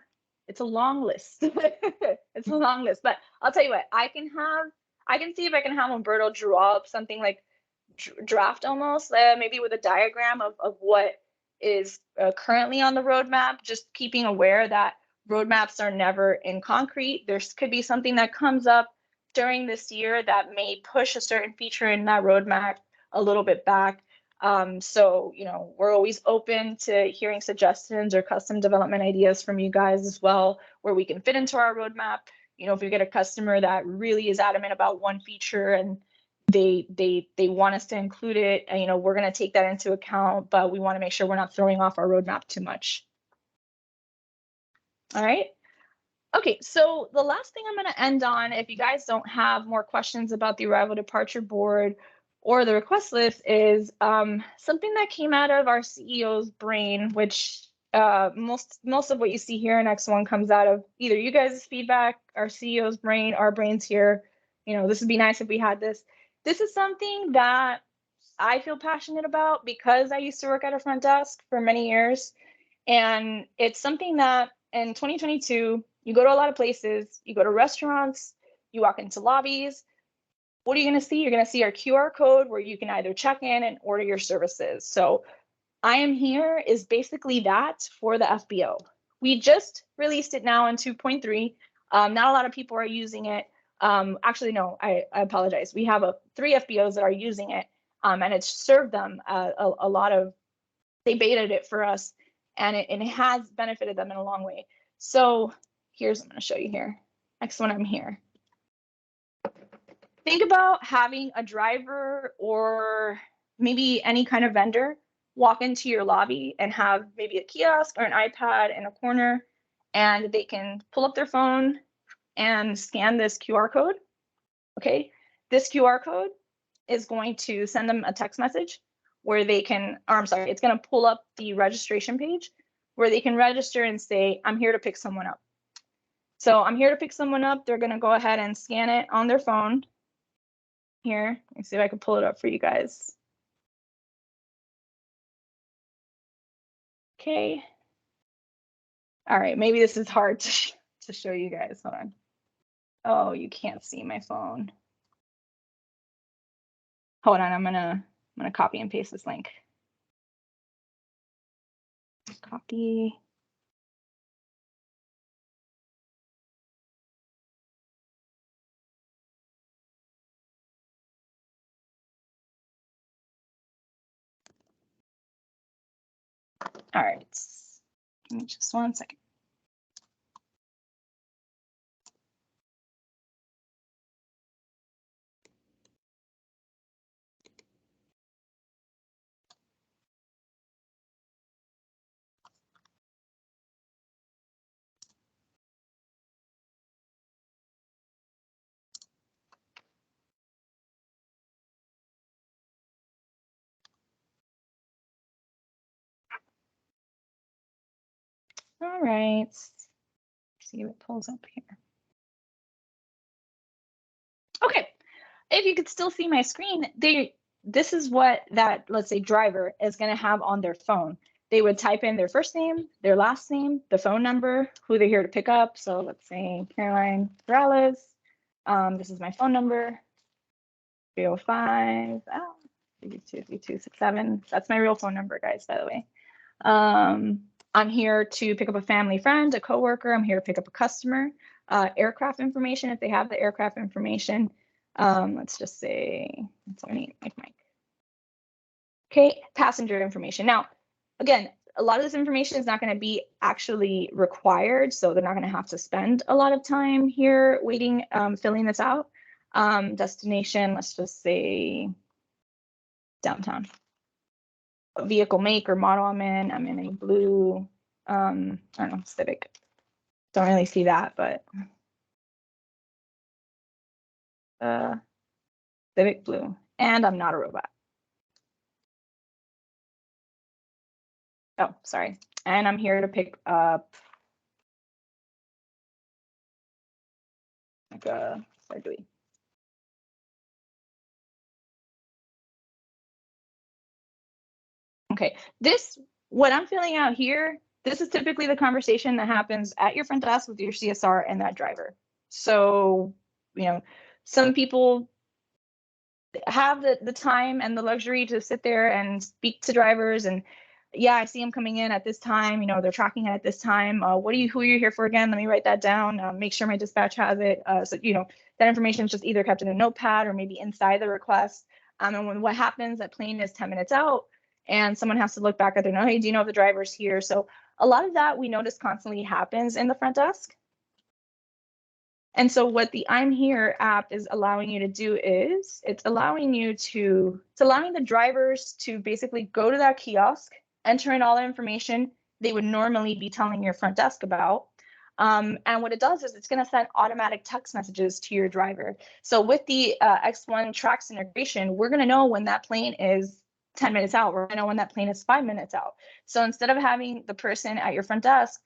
long list. It's a long list, but I'll tell you what, I can see if I can have Umberto draw up something like draft almost, maybe with a diagram of what is currently on the roadmap, just keeping aware that roadmaps are never in concrete. There could be something that comes up during this year that may push a certain feature in that roadmap a little bit back. So, we're always open to hearing suggestions or custom development ideas from you guys as well, where we can fit into our roadmap. If we get a customer that really is adamant about one feature and they want us to include it, and we're going to take that into account, but we want to make sure we're not throwing off our roadmap too much. All right. Okay, so the last thing I'm going to end on, if you guys don't have more questions about the arrival departure board or the request list, is something that came out of our CEO's brain, which most of what you see here in X1 comes out of either you guys' feedback, our CEO's brain, our brains here. This would be nice if we had this. This is something that I feel passionate about because I used to work at a front desk for many years. And it's something that in 2022, you go to a lot of places, you go to restaurants, you walk into lobbies. What are you going to see? You're going to see our QR code where you can either check in and order your services. So I Am Here is basically that for the FBO. We just released it now in 2.3. Not a lot of people are using it. Actually, no, I apologize. We have 3 FBOs that are using it, and it's served them a lot of, they betaed it for us, and it has benefited them in a long way. So I'm going to show you here. Next one, I'm here. Think about having a driver or maybe any kind of vendor walk into your lobby and have maybe a kiosk or an iPad in a corner, and they can pull up their phone and scan this QR code. Okay, this QR code is going to send them a text message where they can, or I'm sorry, it's going to pull up the registration page where they can register and say, I'm here to pick someone up. So I'm here to pick someone up. They're going to go ahead and scan it on their phone. Here, let me see if I can pull it up for you guys. Okay. All right, maybe this is hard to show you guys. Hold on. Oh, you can't see my phone. Hold on, I'm gonna copy and paste this link. Copy. All right, give me just 1 second. All right. Let's see if it pulls up here. Okay. If you could still see my screen, this is what that, let's say, driver is going to have on their phone. They would type in their first name, their last name, the phone number, who they're here to pick up. So let's say Caroline Morales. This is my phone number, 305 3267. That's my real phone number, guys, by the way. I'm here to pick up a family friend, a coworker. I'm here to pick up a customer. Aircraft information, if they have the aircraft information. Let's just say, that's only like Mike. Okay, passenger information. Now, again, a lot of this information is not going to be actually required, so they're not going to have to spend a lot of time here waiting, filling this out. Destination, let's just say downtown. What vehicle make or model I'm in. I'm in a blue, I don't know, Civic. Don't really see that, but Civic blue. And I'm not a robot. Oh, sorry. And I'm here to pick up like a surgery. Okay, what I'm filling out here, this is typically the conversation that happens at your front desk with your CSR and that driver. So, some people have the time and the luxury to sit there and speak to drivers and, yeah, I see them coming in at this time, they're tracking it at this time. Who are you here for again? Let me write that down. Make sure my dispatch has it. So, that information is just either kept in a notepad or maybe inside the request. And when what happens, that plane is 10 minutes out and someone has to look back at their note, hey, do you know if the driver's here? So a lot of that we notice constantly happens in the front desk. And so what the I'm Here app is allowing you to do is it's allowing the drivers to basically go to that kiosk, enter in all the information they would normally be telling your front desk about. And what it does is it's going to send automatic text messages to your driver. So with the X1 Trax integration, we're going to know when that plane is 10 minutes out. We're going to know when that plane is 5 minutes out. So instead of having the person at your front desk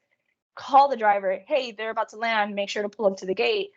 call the driver, hey, they're about to land, make sure to pull up to the gate.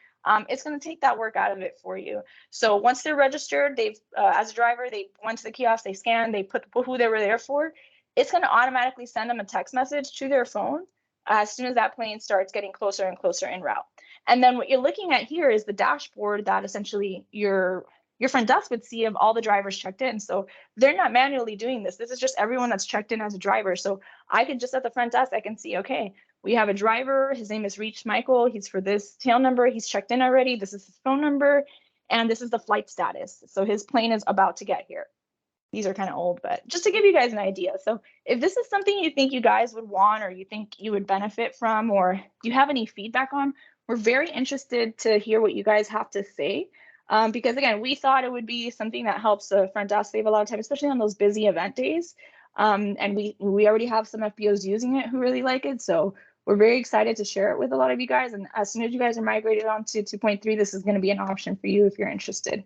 It's going to take that work out of it for you. So once they're registered, they've as a driver, they went to the kiosk, they scanned, they put who they were there for. It's going to automatically send them a text message to their phone as soon as that plane starts getting closer and closer en route. And then what you're looking at here is the dashboard that essentially your front desk would see of all the drivers checked in. So they're not manually doing this. This is just everyone that's checked in as a driver. So I could just at the front desk, I can see, okay, we have a driver. His name is Reach Michael. He's for this tail number. He's checked in already. This is his phone number. And this is the flight status. So his plane is about to get here. These are kind of old, but just to give you guys an idea. So if this is something you think you guys would want or you think you would benefit from or you have any feedback on, we're very interested to hear what you guys have to say. Because again, we thought it would be something that helps the front desk save a lot of time, especially on those busy event days. And we already have some FBOs using it who really like it. So we're very excited to share it with a lot of you guys. And as soon as you guys are migrated on to 2.3, this is going to be an option for you if you're interested.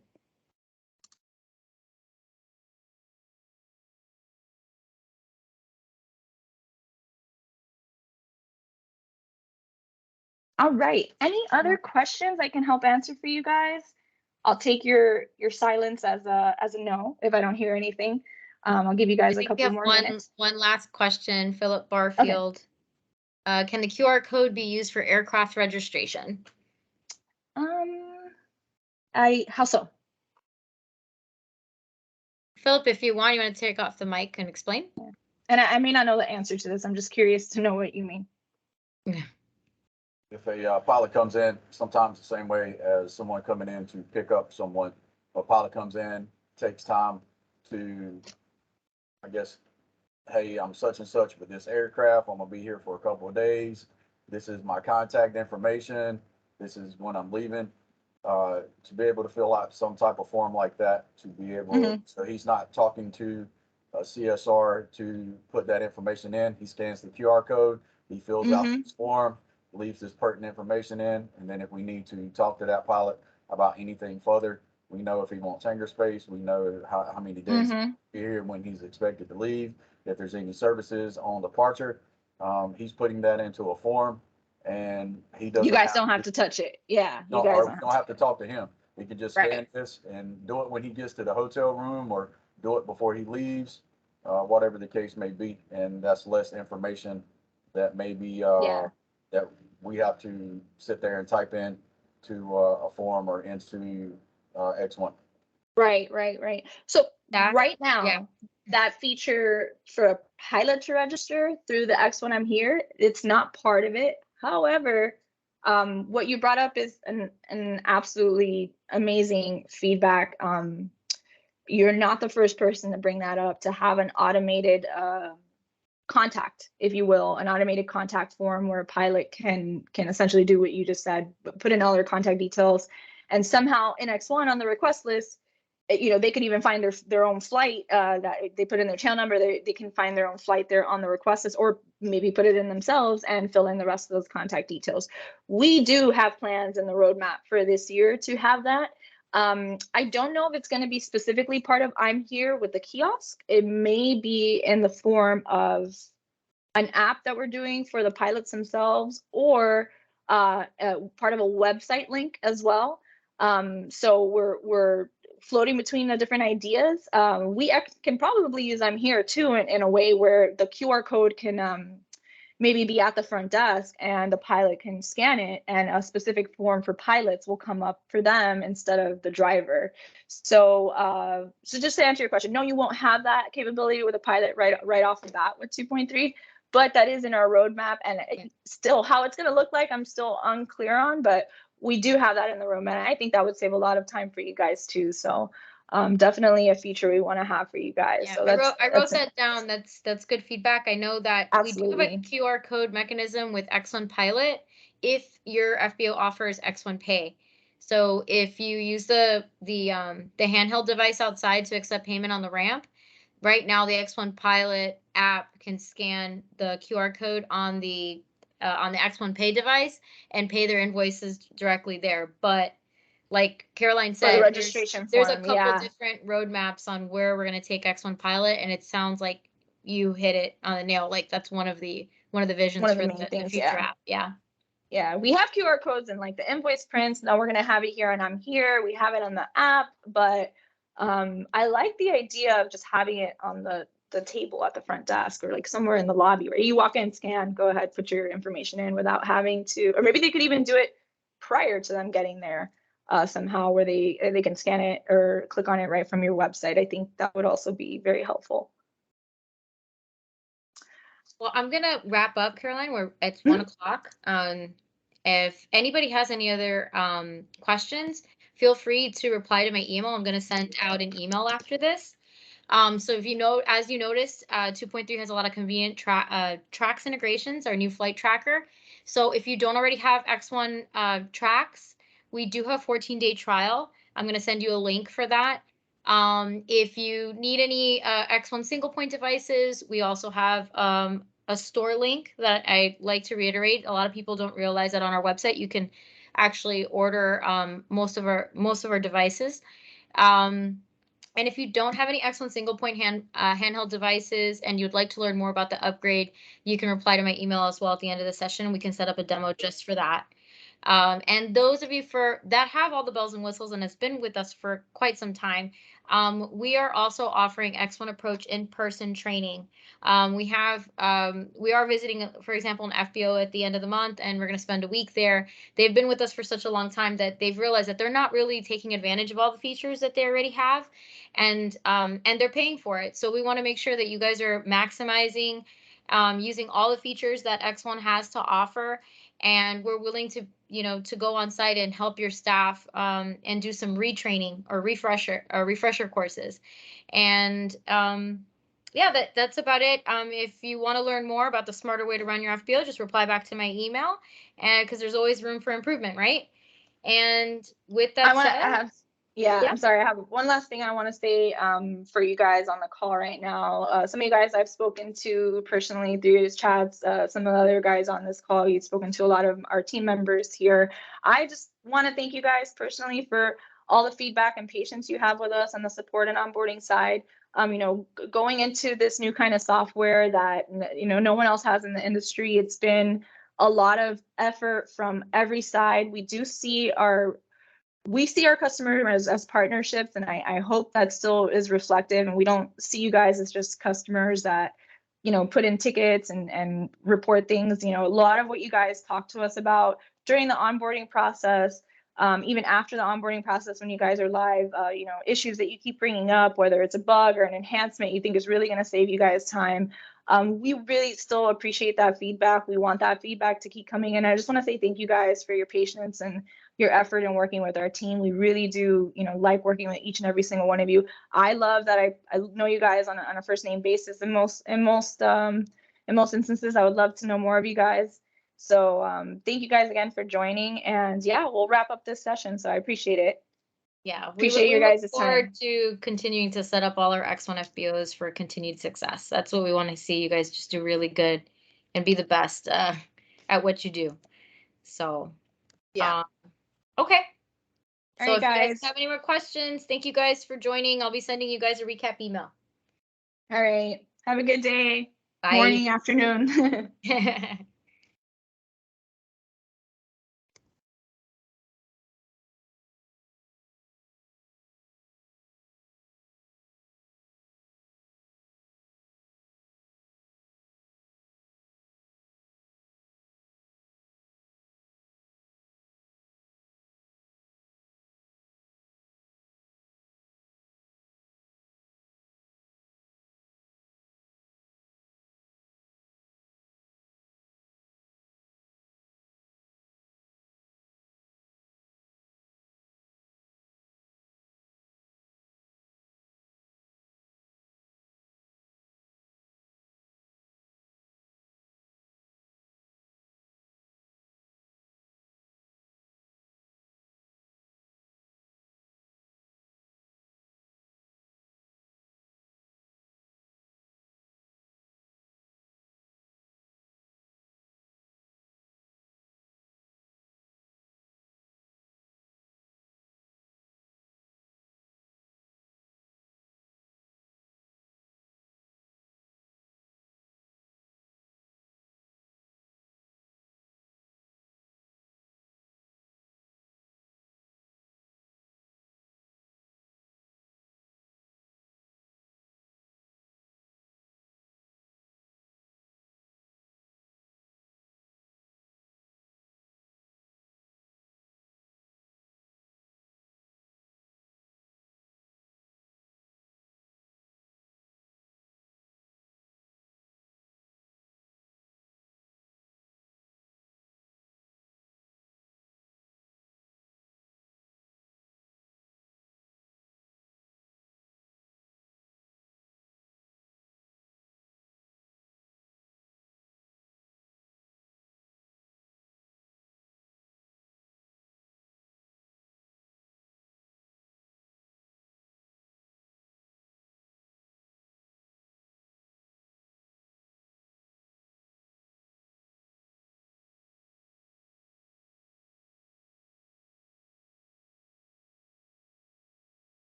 All right. Any other questions I can help answer for you guys? I'll take your silence as a no if I don't hear anything. I'll give you guys a couple more minutes. One last question, Philip Barfield. Okay. Can the QR code be used for aircraft registration? How so? Philip, if you want to take off the mic and explain. Yeah. And I may not know the answer to this. I'm just curious to know what you mean. Yeah. If a pilot comes in, sometimes the same way as someone coming in to pick up someone, a pilot comes in, takes time to, I guess, hey, I'm such and such with this aircraft. I'm going to be here for a couple of days. This is my contact information. This is when I'm leaving. To be able to fill out some type of form like that, to be able, so he's not talking to a CSR to put that information in. He scans the QR code, he fills out this form, leaves this pertinent information in, and then if we need to talk to that pilot about anything further, we know if he wants hangar space, we know how many days here, when he's expected to leave, if there's any services on departure, He's putting that into a form, and he doesn't. You guys don't have to touch it. Yeah, you guys don't have to talk to him. He can just Right. scan this and do it when he gets to the hotel room, or do it before he leaves, whatever the case may be. And that's less information that maybe Yeah. that we have to sit there and type in to a form or into X1. Right. So right now, yeah. that feature for a pilot to register through the X1 I'm Here, it's not part of it. However, what you brought up is an absolutely amazing feedback. You're not the first person to bring that up, to have an automated contact, if you will, an automated contact form where a pilot can essentially do what you just said, put in all their contact details, and somehow in X1 on the request list, they could even find their own flight that they put in their channel number. They can find their own flight there on the request list, or maybe put it in themselves and fill in the rest of those contact details. We do have plans in the roadmap for this year to have that. I don't know if it's going to be specifically part of I'm Here with the kiosk. It may be in the form of an app that we're doing for the pilots themselves, or part of a website link as well. So we're floating between the different ideas. We can probably use I'm Here too in a way where the QR code can maybe be at the front desk and the pilot can scan it, and a specific form for pilots will come up for them instead of the driver. So just to answer your question, no, you won't have that capability with a pilot right off the bat with 2.3, but that is in our roadmap. And still, how it's going to look like, I'm still unclear on, but we do have that in the roadmap. And I think that would save a lot of time for you guys too. So definitely a feature we want to have for you guys. Yeah, so I wrote that down. That's good feedback. I know that absolutely. we do have a QR code mechanism with X1 Pilot if your FBO offers X1 Pay. So if you use the handheld device outside to accept payment on the ramp, right now the X1 Pilot app can scan the QR code on the X1 Pay device and pay their invoices directly there. But like Caroline said, there's a couple different roadmaps on where we're going to take X1 Pilot, and it sounds like you hit it on the nail. Like that's one of the visions for the future app. Yeah, we have QR codes and like the invoice prints. Now we're going to have it here, and I'm Here. We have it on the app, but I like the idea of just having it on the table at the front desk, or like somewhere in the lobby where you walk in, scan, go ahead, put your information in without having to, or maybe they could even do it prior to them getting there somehow, where they can scan it or click on it right from your website. I think that would also be very helpful. Well, I'm going to wrap up, Caroline. It's 1 o'clock. If anybody has any other questions, feel free to reply to my email. I'm going to send out an email after this. So if as you noticed, 2.3 has a lot of convenient Trax integrations, our new flight tracker. So if you don't already have X1 Trax, we do have 14-day trial. I'm going to send you a link for that. If you need any X1 single point devices, we also have a store link that I like to reiterate. A lot of people don't realize that on our website you can actually order most of our devices. And if you don't have any X1 single point handheld devices and you'd like to learn more about the upgrade, you can reply to my email as well at the end of the session. We can set up a demo just for that. And those of you that have all the bells and whistles and has been with us for quite some time, we are also offering X1 Approach in-person training. We are visiting, for example, an FBO at the end of the month, and we're going to spend a week there. They've been with us for such a long time that they've realized that they're not really taking advantage of all the features that they already have, and they're paying for it. So we want to make sure that you guys are maximizing using all the features that X1 has to offer. And we're willing to, to go on site and help your staff and do some retraining or refresher courses. And that's about it. If you want to learn more about the smarter way to run your FBO, just reply back to my email, and because there's always room for improvement, right? And with that said, I'm sorry. I have one last thing I want to say for you guys on the call right now. Some of you guys I've spoken to personally through his chats. Some of the other guys on this call, you've spoken to a lot of our team members here. I just want to thank you guys personally for all the feedback and patience you have with us on the support and onboarding side. going into this new kind of software that, no one else has in the industry. It's been a lot of effort from every side. We see our customers as partnerships, and I hope that still is reflective, and we don't see you guys as just customers that, put in tickets and report things. A lot of what you guys talk to us about during the onboarding process, even after the onboarding process, when you guys are live, issues that you keep bringing up, whether it's a bug or an enhancement you think is really going to save you guys time. We really still appreciate that feedback. We want that feedback to keep coming in. I just want to say thank you guys for your patience and your effort in working with our team. We really do, like working with each and every single one of you. I love that I know you guys on a first name basis. In most instances, I would love to know more of you guys. So thank you guys again for joining, and yeah, we'll wrap up this session. So I appreciate it. Yeah, we look forward to continuing to set up all our X1 FBOs for continued success. That's what we want to see. You guys just do really good and be the best at what you do. So yeah. Okay. All so right, if you guys have any more questions, thank you guys for joining. I'll be sending you guys a recap email. All right. Have a good day. Bye. Morning, afternoon.